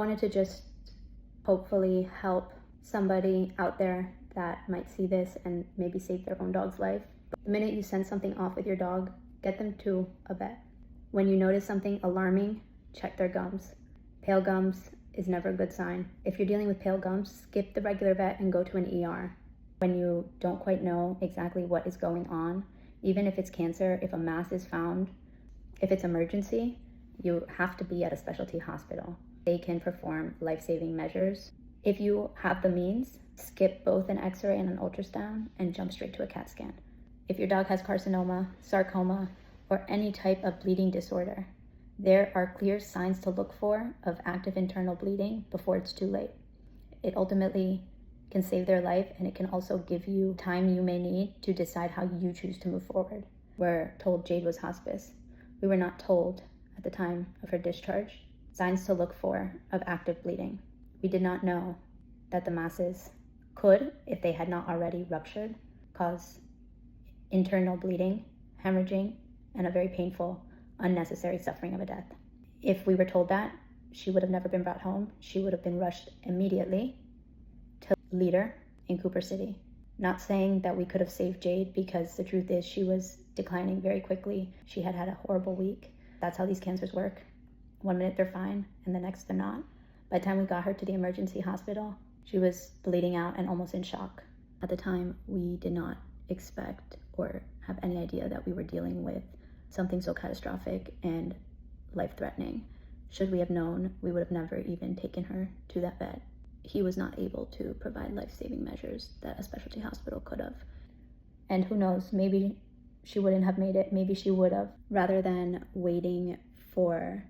I wanted to just hopefully help somebody out there that might see this and maybe save their own dog's life. The minute you send something off with your dog, get them to a vet. When you notice something alarming, check their gums. Pale gums is never a good sign. If you're dealing with pale gums, skip the regular vet and go to an ER. When you don't quite know exactly what is going on, even if it's cancer, if a mass is found, if it's emergency, you have to be at a specialty hospital. They can perform life-saving measures. If you have the means, skip both an x-ray and an ultrasound and jump straight to a CAT scan. If your dog has carcinoma, sarcoma, or any type of bleeding disorder, there are clear signs to look for of active internal bleeding before it's too late. It ultimately can save their life, and it can also give you time you may need to decide how you choose to move forward. We're told Jade was hospice. We were not told at the time of her discharge signs to look for of active bleeding. We did not know that the masses could, if they had not already ruptured, cause internal bleeding, hemorrhaging, and a very painful, unnecessary suffering of a death. If we were told that, she would have never been brought home. She would have been rushed immediately to Leader in Cooper City. Not saying that we could have saved Jade, because the truth is she was declining very quickly. She had had a horrible week. That's how these cancers work. One minute they're fine, and the next they're not. By the time we got her to the emergency hospital, she was bleeding out and almost in shock. At the time, we did not expect or have any idea that we were dealing with something so catastrophic and life-threatening. Should we have known, we would have never even taken her to that vet. He was not able to provide life-saving measures that a specialty hospital could have. And who knows, maybe she wouldn't have made it, maybe she would have. Rather than waiting for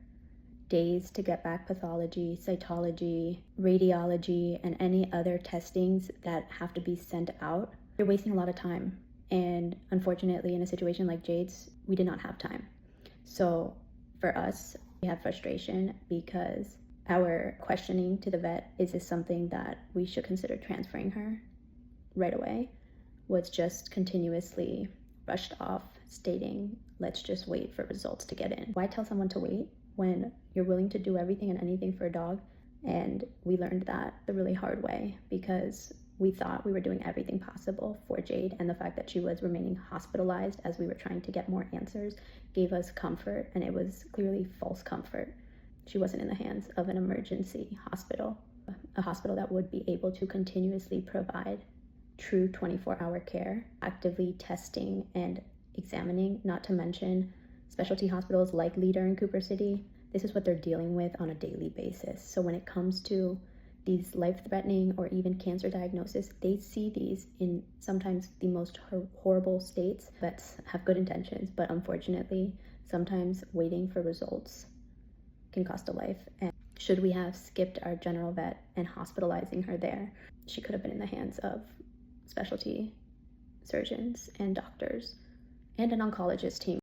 days to get back pathology, cytology, radiology, and any other testings that have to be sent out, you're wasting a lot of time. And unfortunately, in a situation like Jade's, we did not have time. So for us, we had frustration because our questioning to the vet, is this something that we should consider transferring her right away, was just continuously brushed off, stating, let's just wait for results to get in. Why tell someone to wait when you're willing to do everything and anything for a dog? And we learned that the really hard way, because we thought we were doing everything possible for Jade, and the fact that she was remaining hospitalized as we were trying to get more answers gave us comfort, and it was clearly false comfort. She wasn't in the hands of an emergency hospital, a hospital that would be able to continuously provide true 24-hour care, actively testing and examining, not to mention specialty hospitals like Leader in Cooper City. This is what they're dealing with on a daily basis. So when it comes to these life-threatening or even cancer diagnosis, they see these in sometimes the most horrible states that have good intentions, but unfortunately, sometimes waiting for results can cost a life. And should we have skipped our general vet and hospitalizing her there, she could have been in the hands of specialty surgeons and doctors and an oncologist team.